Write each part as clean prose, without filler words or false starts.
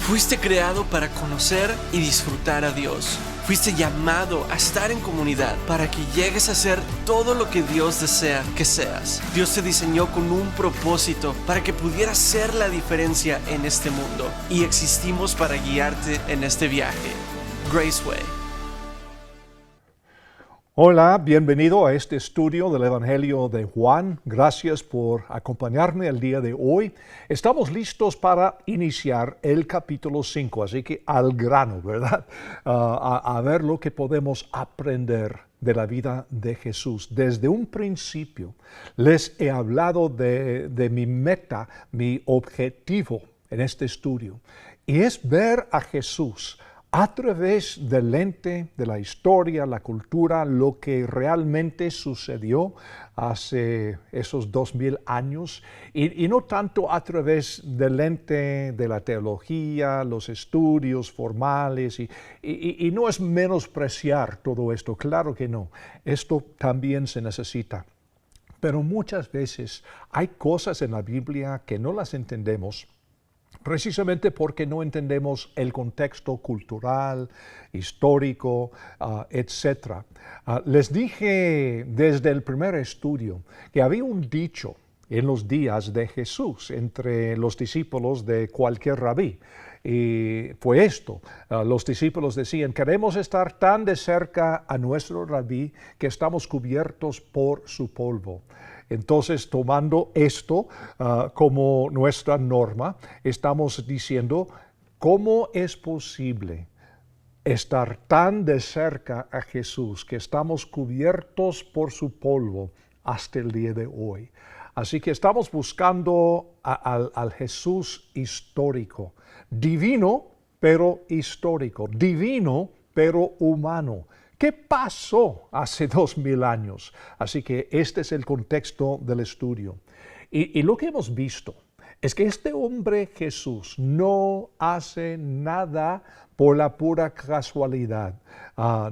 Fuiste creado para conocer y disfrutar a Dios. Fuiste llamado a estar en comunidad para que llegues a ser todo lo que Dios desea que seas. Dios te diseñó con un propósito para que pudieras ser la diferencia en este mundo, y existimos para guiarte en este viaje. Graceway. Hola, bienvenido a este estudio del Evangelio de Juan. Gracias por acompañarme el día de hoy. Estamos listos para iniciar el capítulo 5, así que al grano, ¿verdad? A ver lo que podemos aprender de la vida de Jesús. Desde un principio les he hablado de mi meta, mi objetivo en este estudio, y es ver a Jesús a través del lente de la historia, la cultura, lo que realmente sucedió hace esos 2000 años, y no tanto a través del lente de la teología, los estudios formales, y no es menospreciar todo esto, claro que no, esto también se necesita. Pero muchas veces hay cosas en la Biblia que no las entendemos, precisamente porque no entendemos el contexto cultural, histórico, etc. Les dije desde el primer estudio que había un dicho en los días de Jesús entre los discípulos de cualquier rabí. Y fue esto: los discípulos decían: queremos estar tan de cerca a nuestro rabí que estamos cubiertos por su polvo. Entonces, tomando esto como nuestra norma, estamos diciendo: ¿cómo es posible estar tan de cerca a Jesús que estamos cubiertos por su polvo hasta el día de hoy? Así que estamos buscando al Jesús histórico, divino pero histórico, divino pero humano. ¿Qué pasó hace 2000 años? Así que este es el contexto del estudio. Y lo que hemos visto es que este hombre Jesús no hace nada por la pura casualidad.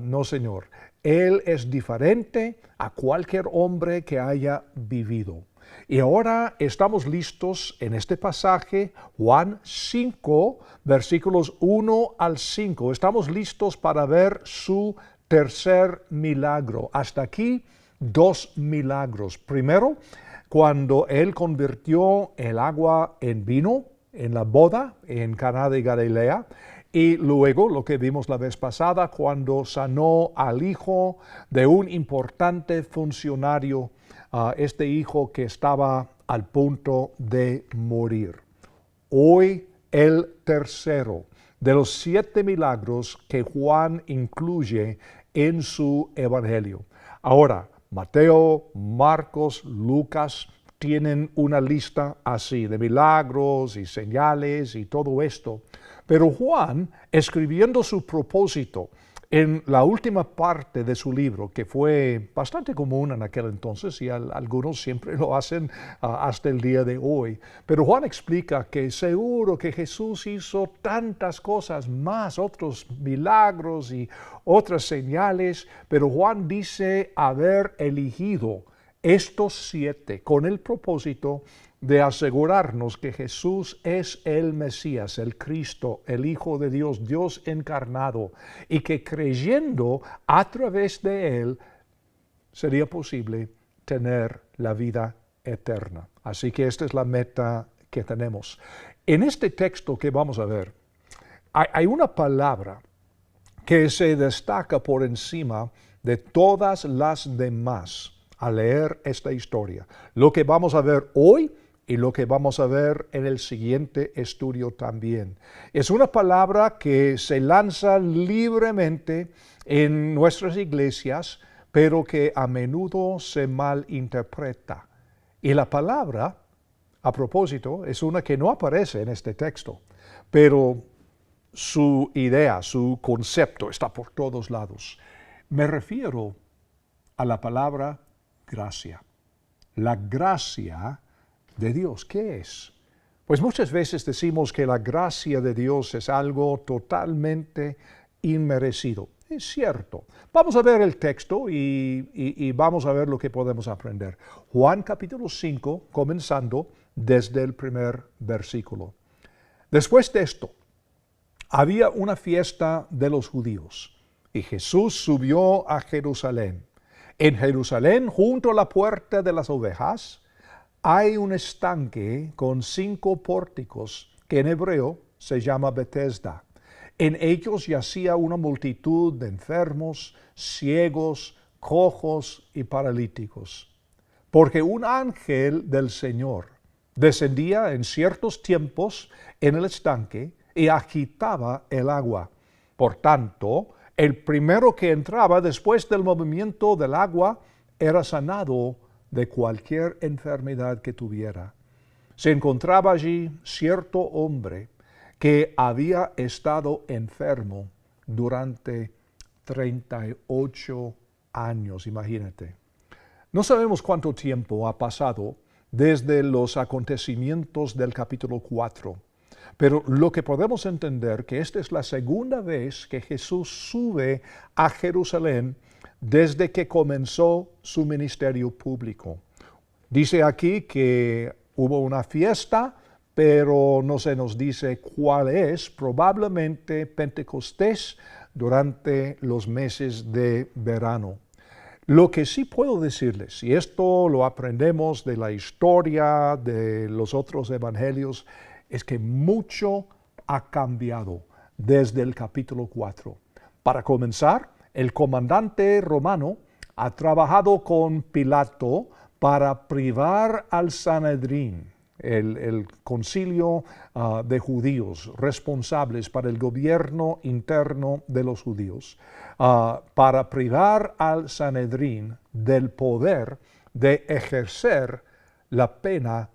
No, Señor. Él es diferente a cualquier hombre que haya vivido. Y ahora estamos listos en este pasaje, Juan 5, versículos 1 al 5. Estamos listos para ver su tercer milagro. Hasta aquí, 2 milagros. Primero, cuando Él convirtió el agua en vino en la boda en Caná de Galilea. Y luego, lo que vimos la vez pasada, cuando sanó al hijo de un importante funcionario, este hijo que estaba al punto de morir. Hoy el tercero de los 7 milagros que Juan incluye en su evangelio. Ahora, Mateo, Marcos, Lucas tienen una lista así de milagros y señales y todo esto. Pero Juan, escribiendo su propósito en la última parte de su libro, que fue bastante común en aquel entonces, y algunos siempre lo hacen hasta el día de hoy, pero Juan explica que seguro que Jesús hizo tantas cosas más, otros milagros y otras señales, pero Juan dice haber elegido estos 7 con el propósito de asegurarnos que Jesús es el Mesías, el Cristo, el Hijo de Dios, Dios encarnado, y que creyendo a través de Él sería posible tener la vida eterna. Así que esta es la meta que tenemos. En este texto que vamos a ver, hay una palabra que se destaca por encima de todas las demás al leer esta historia. Lo que vamos a ver hoy y lo que vamos a ver en el siguiente estudio también. Es una palabra que se lanza libremente en nuestras iglesias, pero que a menudo se malinterpreta. Y la palabra, a propósito, es una que no aparece en este texto, pero su idea, su concepto está por todos lados. Me refiero a la palabra gracia. La gracia de Dios, ¿qué es? Pues muchas veces decimos que la gracia de Dios es algo totalmente inmerecido. Es cierto. Vamos a ver el texto y vamos a ver lo que podemos aprender. Juan capítulo 5, comenzando desde el primer versículo. Después de esto, Había una fiesta de los judíos y Jesús subió a Jerusalén. En Jerusalén, junto a la puerta de las ovejas, hay un estanque con 5 pórticos que en hebreo se llama Betesda. En ellos yacía una multitud de enfermos, ciegos, cojos y paralíticos. Porque un ángel del Señor descendía en ciertos tiempos en el estanque y agitaba el agua. Por tanto, el primero que entraba después del movimiento del agua era sanado de cualquier enfermedad que tuviera. Se encontraba allí cierto hombre que había estado enfermo durante 38 años, imagínate. No sabemos cuánto tiempo ha pasado desde los acontecimientos del capítulo 4, pero lo que podemos entender que esta es la segunda vez que Jesús sube a Jerusalén desde que comenzó su ministerio público. Dice aquí que hubo una fiesta, pero no se nos dice cuál es, probablemente Pentecostés durante los meses de verano. Lo que sí puedo decirles, y esto lo aprendemos de la historia de los otros evangelios, es que mucho ha cambiado desde el capítulo 4. Para comenzar, el comandante romano ha trabajado con Pilato para privar al Sanedrín, el concilio de judíos responsables para el gobierno interno de los judíos, para privar al Sanedrín del poder de ejercer la pena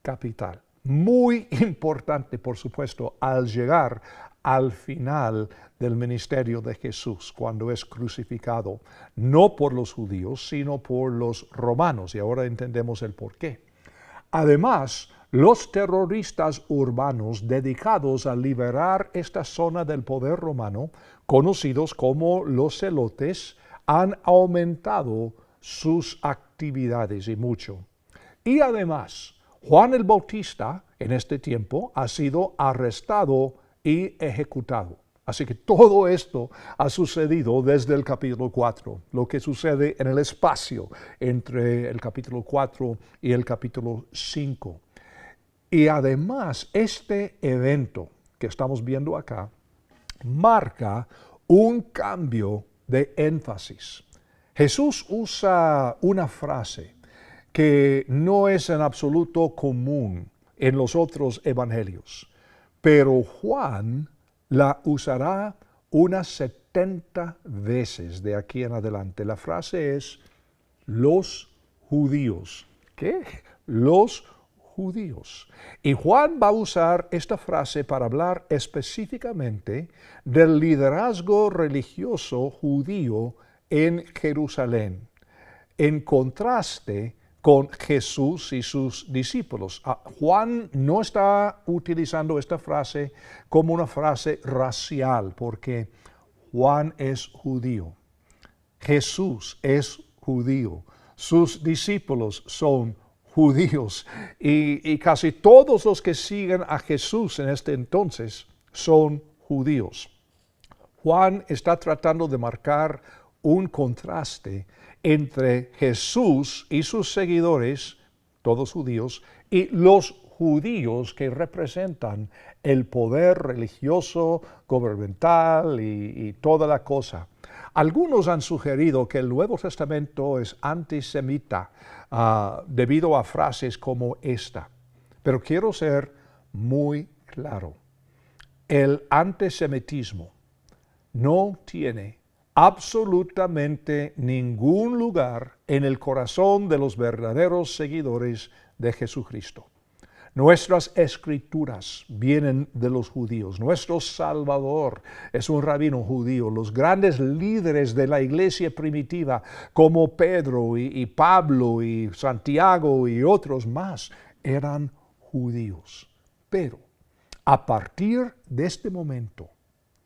capital. Muy importante, por supuesto, al llegar al final del ministerio de Jesús, cuando es crucificado, no por los judíos, sino por los romanos, y ahora entendemos el porqué. Además, los terroristas urbanos dedicados a liberar esta zona del poder romano, conocidos como los celotes, han aumentado sus actividades y mucho. Y además, Juan el Bautista, en este tiempo, ha sido arrestado y ejecutado. Así que todo esto ha sucedido desde el capítulo 4, lo que sucede en el espacio entre el capítulo 4 y el capítulo 5. Y además, este evento que estamos viendo acá marca un cambio de énfasis. Jesús usa una frase que no es en absoluto común en los otros evangelios, pero Juan la usará unas 70 veces de aquí en adelante. La frase es los judíos. ¿Qué? Los judíos. Y Juan va a usar esta frase para hablar específicamente del liderazgo religioso judío en Jerusalén, en contraste con Jesús y sus discípulos. Juan no está utilizando esta frase como una frase racial, porque Juan es judío, Jesús es judío, sus discípulos son judíos, y casi todos los que siguen a Jesús en este entonces son judíos. Juan está tratando de marcar un contraste entre Jesús y sus seguidores, todos judíos, y los judíos que representan el poder religioso, gubernamental y toda la cosa. Algunos han sugerido que el Nuevo Testamento es antisemita debido a frases como esta, pero quiero ser muy claro. El antisemitismo no tiene absolutamente ningún lugar en el corazón de los verdaderos seguidores de Jesucristo. Nuestras escrituras vienen de los judíos. Nuestro Salvador es un rabino judío. Los grandes líderes de la iglesia primitiva, como Pedro y Pablo y Santiago y otros más, eran judíos. Pero a partir de este momento,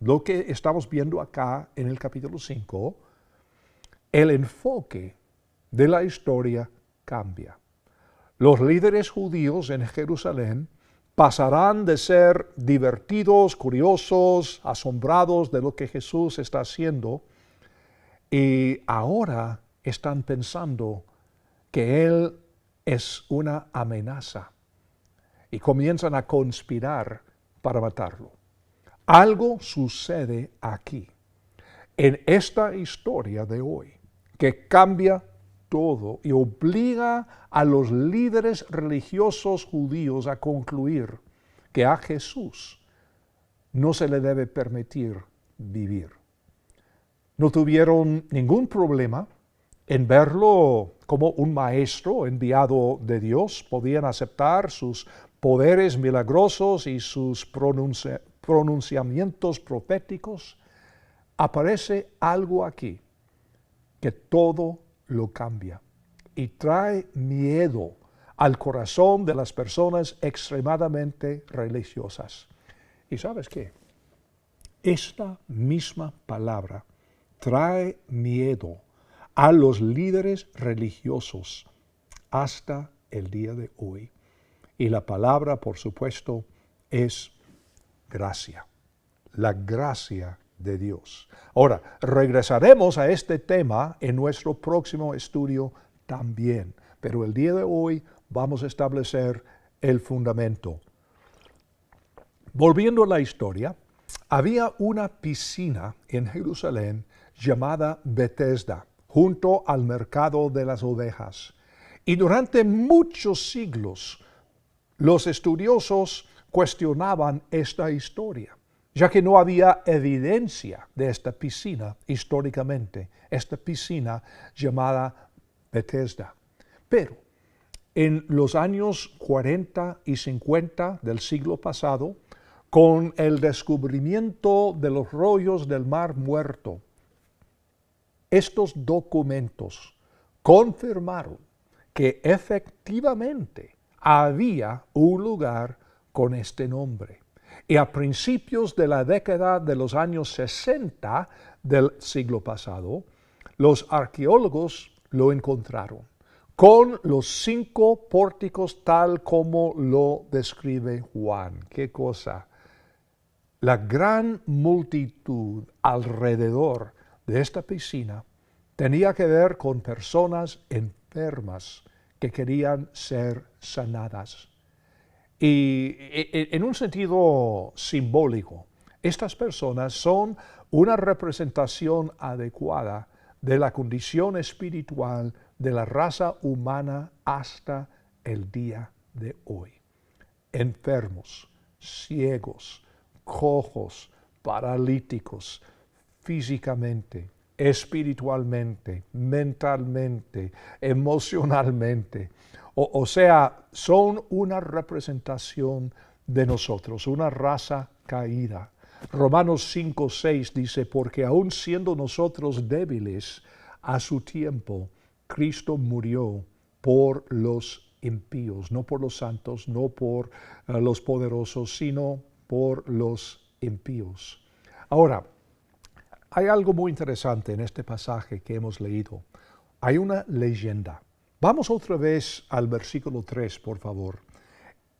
lo que estamos viendo acá en el capítulo 5, el enfoque de la historia cambia. Los líderes judíos en Jerusalén pasarán de ser divertidos, curiosos, asombrados de lo que Jesús está haciendo, y ahora están pensando que Él es una amenaza y comienzan a conspirar para matarlo. Algo sucede aquí, en esta historia de hoy, que cambia todo y obliga a los líderes religiosos judíos a concluir que a Jesús no se le debe permitir vivir. No tuvieron ningún problema en verlo como un maestro enviado de Dios. Podían aceptar sus poderes milagrosos y sus pronunciamientos proféticos. Aparece algo aquí que todo lo cambia y trae miedo al corazón de las personas extremadamente religiosas. ¿Y sabes qué? Esta misma palabra trae miedo a los líderes religiosos hasta el día de hoy. Y la palabra, por supuesto, es gracia. La gracia de Dios. Ahora, regresaremos a este tema en nuestro próximo estudio también, pero el día de hoy vamos a establecer el fundamento. Volviendo a la historia, había una piscina en Jerusalén llamada Betesda, junto al mercado de las ovejas. Y durante muchos siglos, los estudiosos cuestionaban esta historia, ya que no había evidencia de esta piscina históricamente, esta piscina llamada Betesda. Pero en los años 40 y 50 del siglo pasado, con el descubrimiento de los rollos del Mar Muerto, estos documentos confirmaron que efectivamente había un lugar con este nombre. Y a principios de la década de los años 60 del siglo pasado, los arqueólogos lo encontraron, con los 5 pórticos tal como lo describe Juan. ¡Qué cosa! La gran multitud alrededor de esta piscina tenía que ver con personas enfermas que querían ser sanadas. Y en un sentido simbólico, estas personas son una representación adecuada de la condición espiritual de la raza humana hasta el día de hoy. Enfermos, ciegos, cojos, paralíticos, físicamente, espiritualmente, mentalmente, emocionalmente. O sea, son una representación de nosotros, una raza caída. Romanos 5:6 dice, porque aun siendo nosotros débiles a su tiempo, Cristo murió por los impíos, no por los santos, no por los poderosos, sino por los impíos. Ahora, hay algo muy interesante en este pasaje que hemos leído. Hay una leyenda. Vamos otra vez al versículo 3, por favor.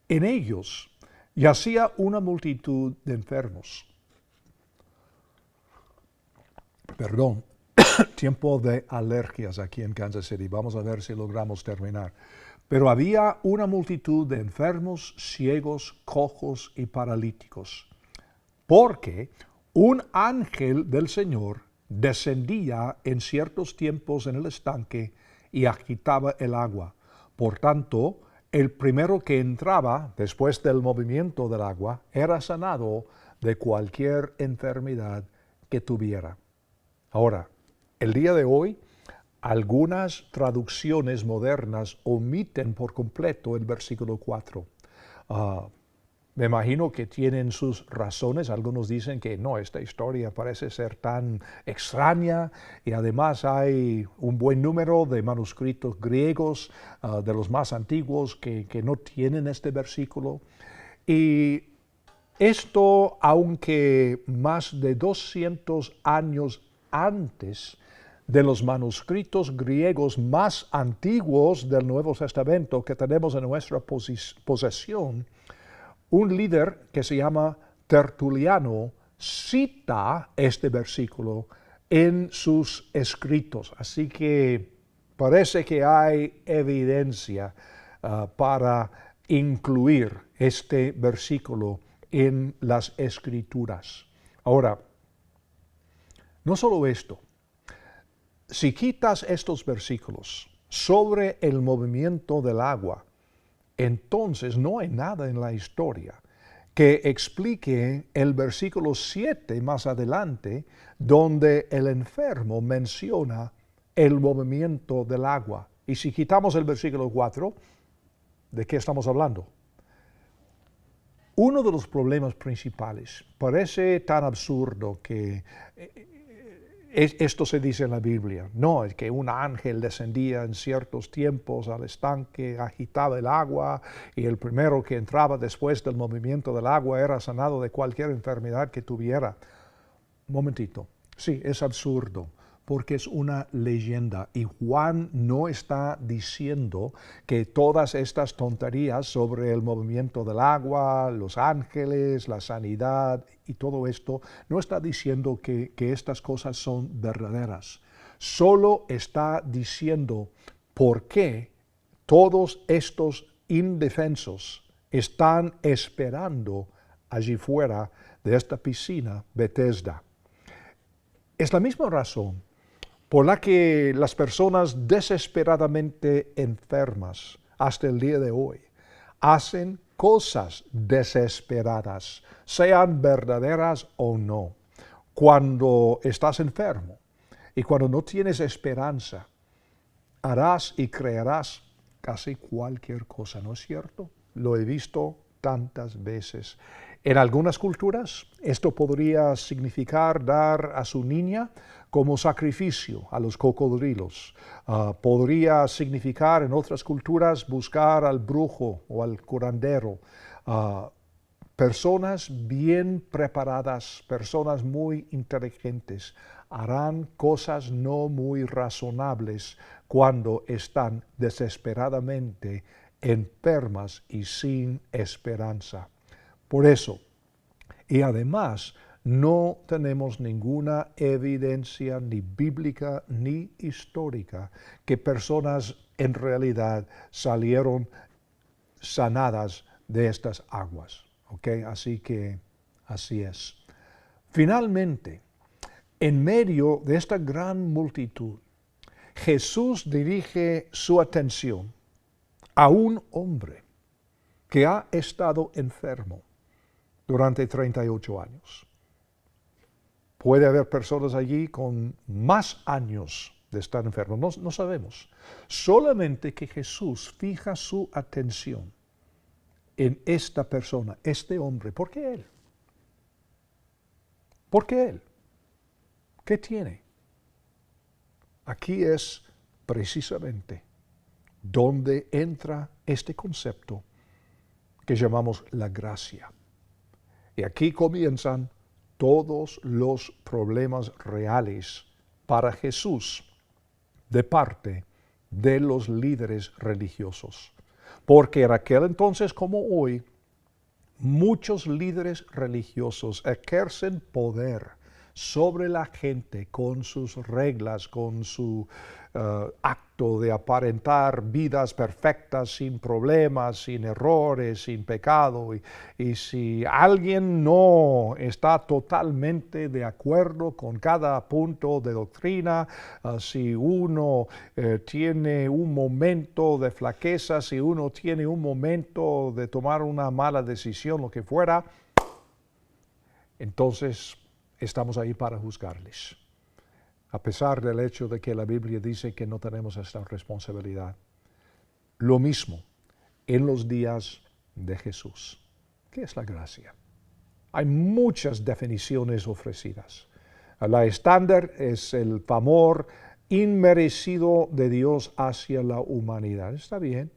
En ellos yacía una multitud de enfermos. Perdón, tiempo de alergias aquí en Kansas City. Vamos a ver si logramos terminar. Pero había una multitud de enfermos, ciegos, cojos y paralíticos, porque un ángel del Señor descendía en ciertos tiempos en el estanque y agitaba el agua. Por tanto, el primero que entraba después del movimiento del agua era sanado de cualquier enfermedad que tuviera. Ahora, el día de hoy, algunas traducciones modernas omiten por completo el versículo 4. Me imagino que tienen sus razones. Algunos dicen que no, esta historia parece ser tan extraña y además hay un buen número de manuscritos griegos de los más antiguos que no tienen este versículo. Y esto, aunque más de 200 años antes de los manuscritos griegos más antiguos del Nuevo Testamento que tenemos en nuestra posesión, un líder que se llama Tertuliano cita este versículo en sus escritos. Así que parece que hay evidencia para incluir este versículo en las escrituras. Ahora, no solo esto, si quitas estos versículos sobre el movimiento del agua, entonces no hay nada en la historia que explique el versículo 7 más adelante, donde el enfermo menciona el movimiento del agua. Y si quitamos el versículo 4, ¿de qué estamos hablando? Uno de los problemas principales, parece tan absurdo que esto se dice en la Biblia, no, es que un ángel descendía en ciertos tiempos al estanque, agitaba el agua y el primero que entraba después del movimiento del agua era sanado de cualquier enfermedad que tuviera. Un momentito, sí, es absurdo porque es una leyenda y Juan no está diciendo que todas estas tonterías sobre el movimiento del agua, los ángeles, la sanidad y todo esto, no está diciendo que estas cosas son verdaderas. Solo está diciendo por qué todos estos indefensos están esperando allí fuera de esta piscina Bethesda. Es la misma razón por la que las personas desesperadamente enfermas hasta el día de hoy hacen cosas desesperadas, sean verdaderas o no. Cuando estás enfermo y cuando no tienes esperanza, harás y creerás casi cualquier cosa, ¿no es cierto? Lo he visto tantas veces. En algunas culturas esto podría significar dar a su niña como sacrificio a los cocodrilos. Podría significar en otras culturas buscar al brujo o al curandero. Personas bien preparadas, personas muy inteligentes, harán cosas no muy razonables cuando están desesperadamente enfermas y sin esperanza. Por eso, y además, no tenemos ninguna evidencia ni bíblica ni histórica que personas en realidad salieron sanadas de estas aguas. ¿Ok? Así que así es. Finalmente, en medio de esta gran multitud, Jesús dirige su atención a un hombre que ha estado enfermo durante 38 años. Puede haber personas allí con más años de estar enfermos, no sabemos. Solamente que Jesús fija su atención en esta persona, este hombre. ¿Por qué él? ¿Por qué él? ¿Qué tiene? Aquí es precisamente donde entra este concepto que llamamos la gracia. Y aquí comienzan todos los problemas reales para Jesús de parte de los líderes religiosos. Porque en aquel entonces como hoy, muchos líderes religiosos ejercen poder sobre la gente con sus reglas, con su acto de aparentar vidas perfectas, sin problemas, sin errores, sin pecado. Y si alguien no está totalmente de acuerdo con cada punto de doctrina, si uno tiene un momento de flaqueza, si uno tiene un momento de tomar una mala decisión, lo que fuera, entonces estamos ahí para juzgarles, a pesar del hecho de que la Biblia dice que no tenemos esta responsabilidad. Lo mismo en los días de Jesús. ¿Qué es la gracia? Hay muchas definiciones ofrecidas. La estándar es el favor inmerecido de Dios hacia la humanidad. Está bien.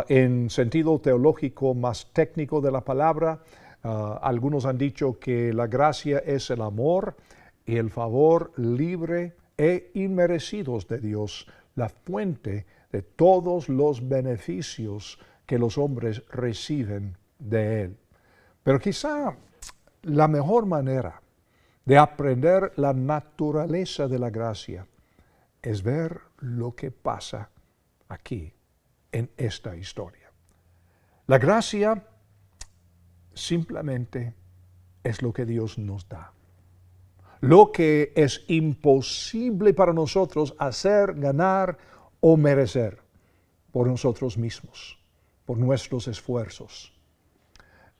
En sentido teológico más técnico de la palabra, algunos han dicho que la gracia es el amor y el favor libre e inmerecidos de Dios, la fuente de todos los beneficios que los hombres reciben de Él. Pero quizá la mejor manera de aprender la naturaleza de la gracia es ver lo que pasa aquí en esta historia. La gracia simplemente es lo que Dios nos da. Lo que es imposible para nosotros hacer, ganar o merecer por nosotros mismos, por nuestros esfuerzos.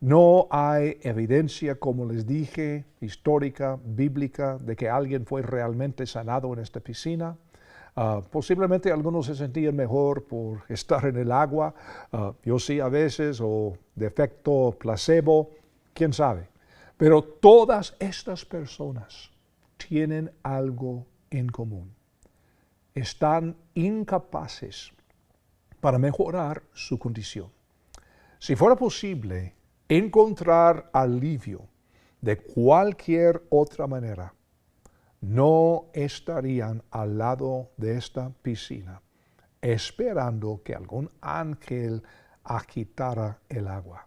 No hay evidencia, como les dije, histórica, bíblica, de que alguien fue realmente sanado en esta piscina. Posiblemente algunos se sentían mejor por estar en el agua, yo sí a veces, o de efecto placebo, quién sabe. Pero todas estas personas tienen algo en común. Están incapaces para mejorar su condición. Si fuera posible encontrar alivio de cualquier otra manera, no estarían al lado de esta piscina esperando que algún ángel agitara el agua.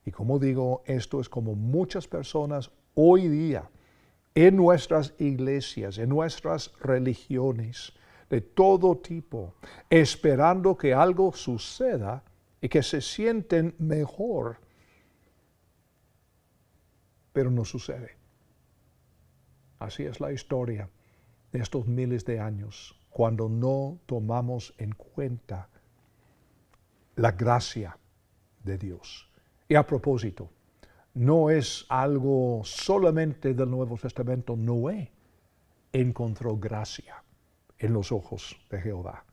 Y como digo, esto es como muchas personas hoy día en nuestras iglesias, en nuestras religiones de todo tipo, esperando que algo suceda y que se sienten mejor, pero no sucede. Así es la historia de estos miles de años, cuando no tomamos en cuenta la gracia de Dios. Y a propósito, no es algo solamente del Nuevo Testamento. Noé encontró gracia en los ojos de Jehová.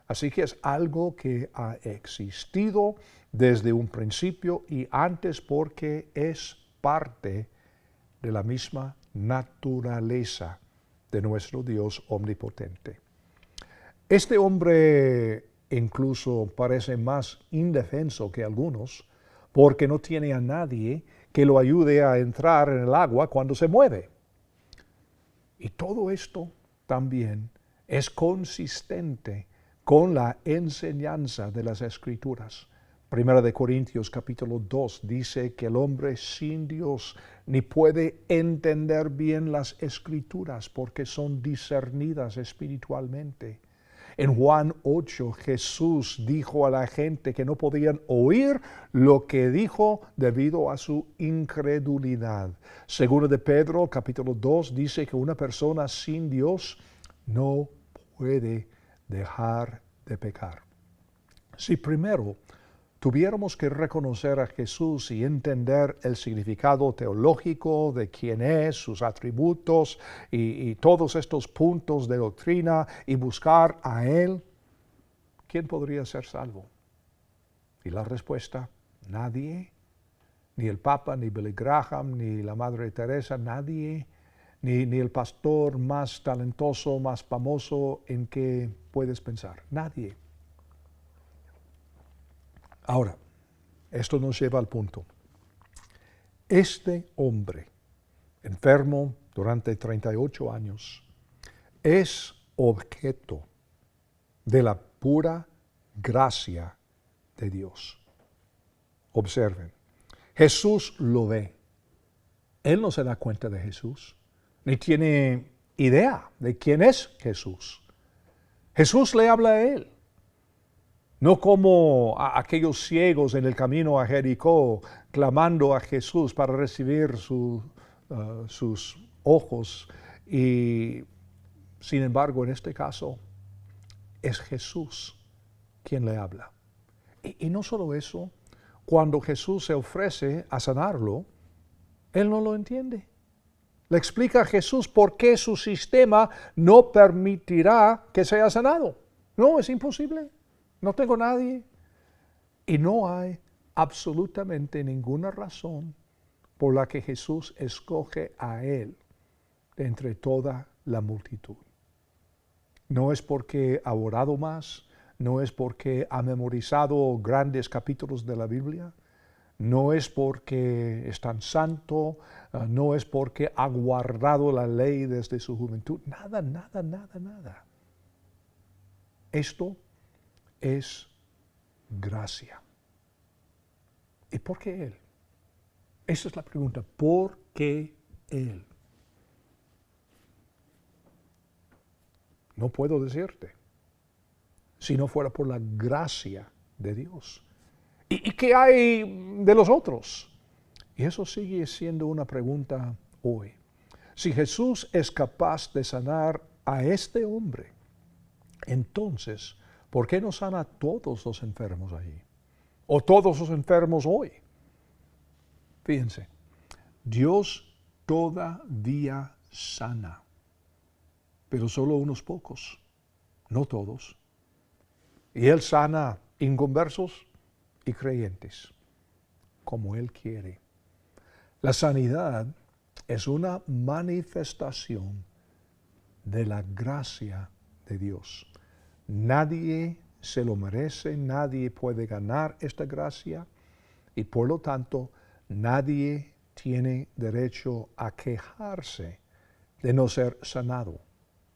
Así que es algo que ha existido desde un principio y antes, porque es parte de la misma naturaleza de nuestro Dios omnipotente. Este hombre incluso parece más indefenso que algunos, porque no tiene a nadie que lo ayude a entrar en el agua cuando se mueve. Y todo esto también es consistente con la enseñanza de las Escrituras. Primera de Corintios capítulo 2 dice que el hombre sin Dios ni puede entender bien las Escrituras porque son discernidas espiritualmente. En Juan 8, Jesús dijo a la gente que no podían oír lo que dijo debido a su incredulidad. Segunda de Pedro capítulo 2 dice que una persona sin Dios no puede dejar de pecar. Si primero tuviéramos que reconocer a Jesús y entender el significado teológico de quién es, sus atributos y todos estos puntos de doctrina y buscar a Él, ¿quién podría ser salvo? Y la respuesta, nadie, ni el Papa, ni Billy Graham, ni la Madre Teresa, nadie, ni el pastor más talentoso, más famoso en que puedes pensar, nadie. Ahora, esto nos lleva al punto. Este hombre, enfermo durante 38 años, es objeto de la pura gracia de Dios. Observen, Jesús lo ve. Él no se da cuenta de Jesús, ni tiene idea de quién es Jesús. Jesús le habla a él. No como a aquellos ciegos en el camino a Jericó, clamando a Jesús para recibir sus ojos. Y sin embargo, en este caso, es Jesús quien le habla. Y no solo eso, cuando Jesús se ofrece a sanarlo, él no lo entiende. Le explica a Jesús por qué su sistema no permitirá que sea sanado. No, es imposible. No tengo nadie. Y no hay absolutamente ninguna razón por la que Jesús escoge a él de entre toda la multitud. No es porque ha orado más, no es porque ha memorizado grandes capítulos de la Biblia, no es porque es tan santo, no es porque ha guardado la ley desde su juventud. Nada, nada, nada, nada. Esto es gracia. ¿Y por qué Él? Esa es la pregunta. ¿Por qué Él? No puedo decirte. Si no fuera por la gracia de Dios. ¿Y qué hay de los otros? Y eso sigue siendo una pregunta hoy. Si Jesús es capaz de sanar a este hombre, entonces, ¿por qué no sana a todos los enfermos allí? ¿O todos los enfermos hoy? Fíjense, Dios todavía sana, pero solo unos pocos, no todos. Y Él sana inconversos y creyentes, como Él quiere. La sanidad es una manifestación de la gracia de Dios. Nadie se lo merece, nadie puede ganar esta gracia y por lo tanto nadie tiene derecho a quejarse de no ser sanado.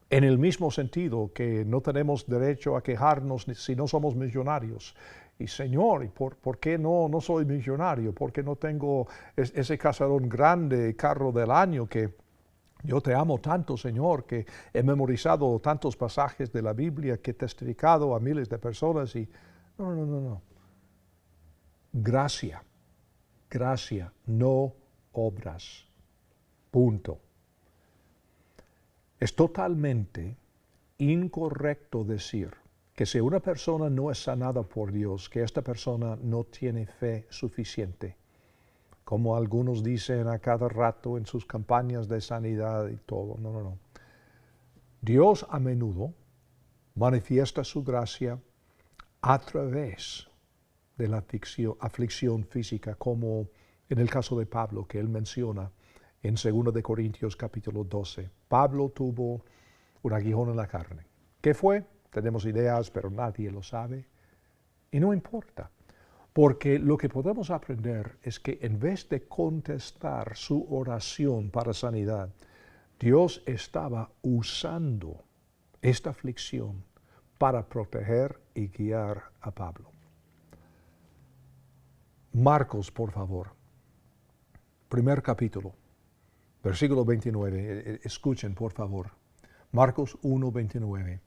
En el mismo sentido que no tenemos derecho a quejarnos si no somos millonarios. Y Señor, ¿por qué no soy millonario? ¿Por qué no tengo ese casarón grande, carro del año que yo te amo tanto, Señor, que he memorizado tantos pasajes de la Biblia, que he testificado a miles de personas y... No. Gracia, no obras. Punto. Es totalmente incorrecto decir que si una persona no es sanada por Dios, que esta persona no tiene fe suficiente, como algunos dicen a cada rato en sus campañas de sanidad y todo. No. Dios a menudo manifiesta su gracia a través de la aflicción física, como en el caso de Pablo, que él menciona en 2 de Corintios capítulo 12. Pablo tuvo un aguijón en la carne. ¿Qué fue? Tenemos ideas, pero nadie lo sabe. Y no importa, porque lo que podemos aprender es que en vez de contestar su oración para sanidad, Dios estaba usando esta aflicción para proteger y guiar a Pablo. Marcos, por favor. Primer capítulo, versículo 29. Escuchen, por favor. Marcos 1:29.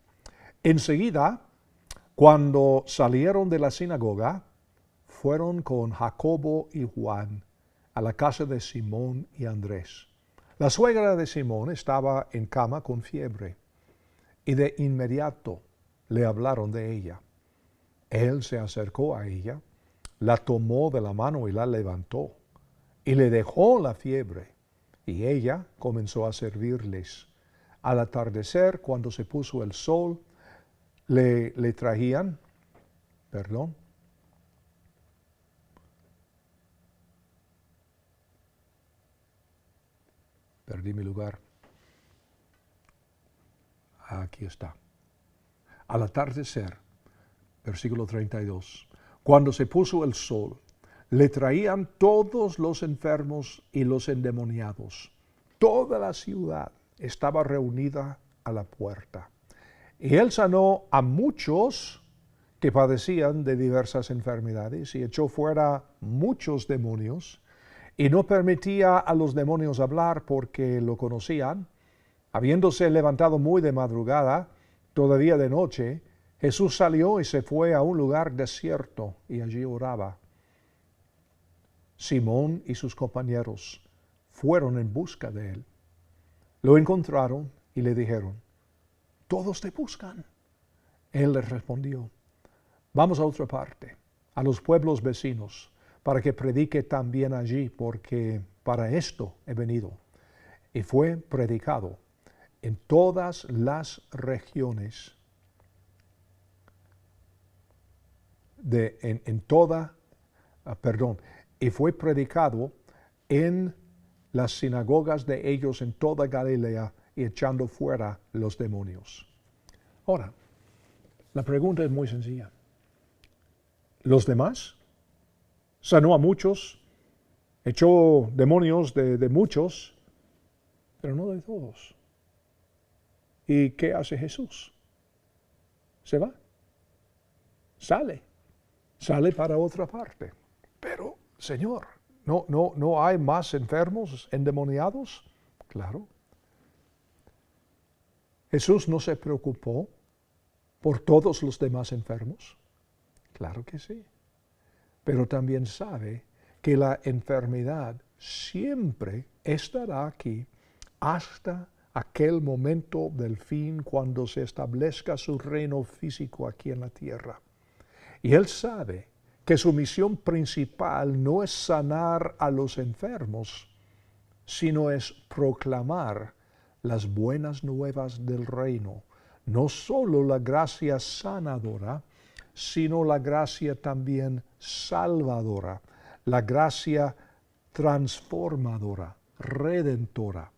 Enseguida, cuando salieron de la sinagoga, fueron con Jacobo y Juan a la casa de Simón y Andrés. La suegra de Simón estaba en cama con fiebre, y de inmediato le hablaron de ella. Él se acercó a ella, la tomó de la mano y la levantó, y le dejó la fiebre, y ella comenzó a servirles. Al atardecer, cuando se puso el sol, le traían, perdí mi lugar. Aquí está. Al atardecer, versículo 32, cuando se puso el sol, le traían todos los enfermos y los endemoniados. Toda la ciudad estaba reunida a la puerta. Y él sanó a muchos que padecían de diversas enfermedades y echó fuera muchos demonios y no permitía a los demonios hablar porque lo conocían. Habiéndose levantado muy de madrugada, todavía de noche, Jesús salió y se fue a un lugar desierto y allí oraba. Simón y sus compañeros fueron en busca de él. Lo encontraron y le dijeron: «Todos te buscan». Él les respondió: «Vamos a otra parte, a los pueblos vecinos, para que predique también allí, porque para esto he venido». Y fue predicado en todas las regiones, y fue predicado en las sinagogas de ellos en toda Galilea y echando fuera los demonios. Ahora, la pregunta es muy sencilla. ¿Los demás? Sanó a muchos, echó demonios de muchos, pero no de todos. ¿Y qué hace Jesús? Se va. Sale para otra parte. Pero Señor, ¿no hay más enfermos, endemoniados? Claro. Jesús no se preocupó por todos los demás enfermos. Claro que sí. Pero también sabe que la enfermedad siempre estará aquí hasta aquel momento del fin cuando se establezca su reino físico aquí en la tierra. Y Él sabe que su misión principal no es sanar a los enfermos, sino es proclamar las buenas nuevas del reino. No solo la gracia sanadora, sino la gracia también salvadora, la gracia transformadora, redentora.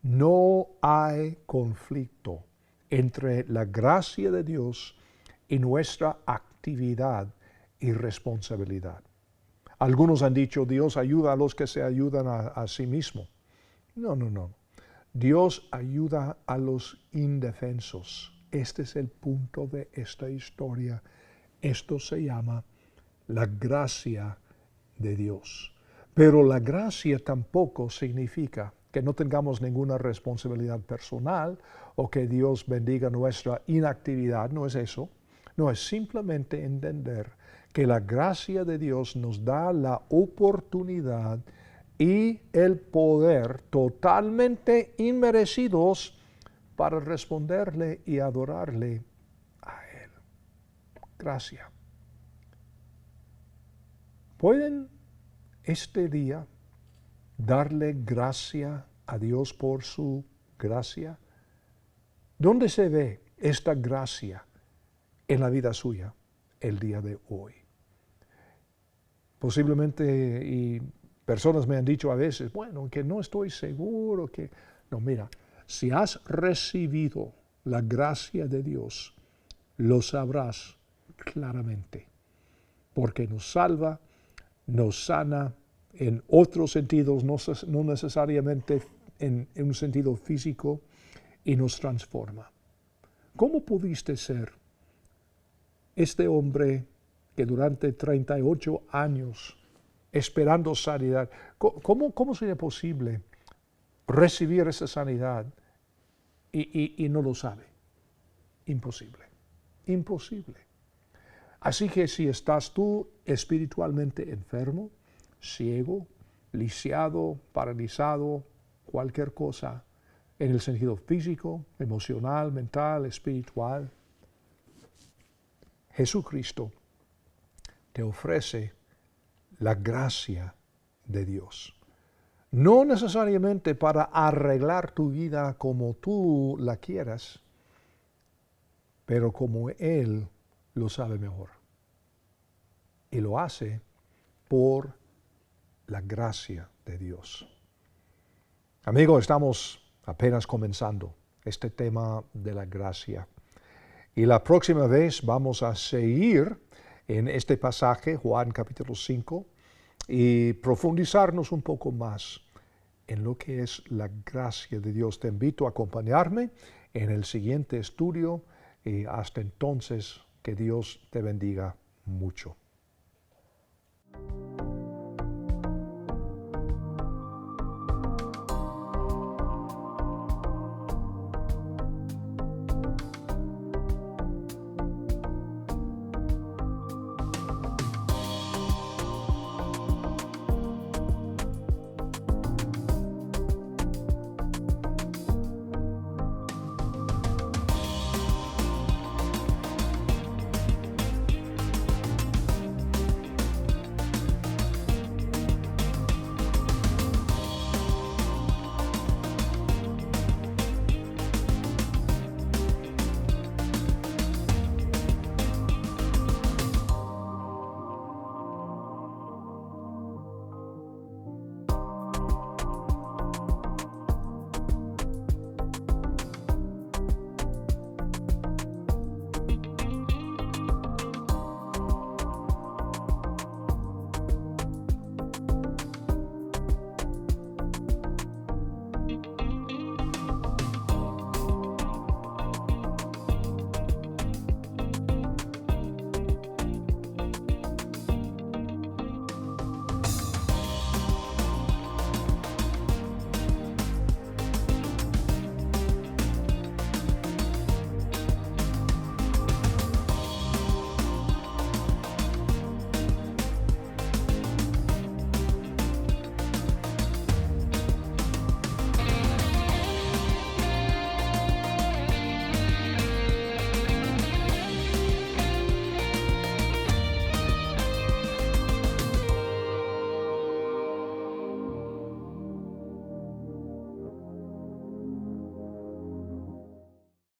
No hay conflicto entre la gracia de Dios y nuestra actividad y responsabilidad. Algunos han dicho, Dios ayuda a los que se ayudan a sí mismo. No. Dios ayuda a los indefensos. Este es el punto de esta historia. Esto se llama la gracia de Dios. Pero la gracia tampoco significa que no tengamos ninguna responsabilidad personal o que Dios bendiga nuestra inactividad. No es eso. No, es simplemente entender que la gracia de Dios nos da la oportunidad y el poder totalmente inmerecidos para responderle y adorarle a Él. Gracia. ¿Pueden este día darle gracia a Dios por su gracia? ¿Dónde se ve esta gracia en la vida suya el día de hoy? Posiblemente, y personas me han dicho a veces, bueno, que no estoy seguro, que... No, mira, si has recibido la gracia de Dios, lo sabrás claramente, porque nos salva, nos sana en otros sentidos, no necesariamente en un sentido físico, y nos transforma. ¿Cómo pudiste ser este hombre que durante 38 años esperando sanidad, ¿cómo sería posible recibir esa sanidad y no lo sabe? Imposible, imposible. Así que si estás tú espiritualmente enfermo, ciego, lisiado, paralizado, cualquier cosa, en el sentido físico, emocional, mental, espiritual, Jesucristo te ofrece la gracia de Dios. No necesariamente para arreglar tu vida como tú la quieras, pero como Él lo sabe mejor. Y lo hace por la gracia de Dios. Amigo, estamos apenas comenzando este tema de la gracia. Y la próxima vez vamos a seguir en este pasaje, Juan capítulo 5, y profundizarnos un poco más en lo que es la gracia de Dios. Te invito a acompañarme en el siguiente estudio y hasta entonces que Dios te bendiga mucho.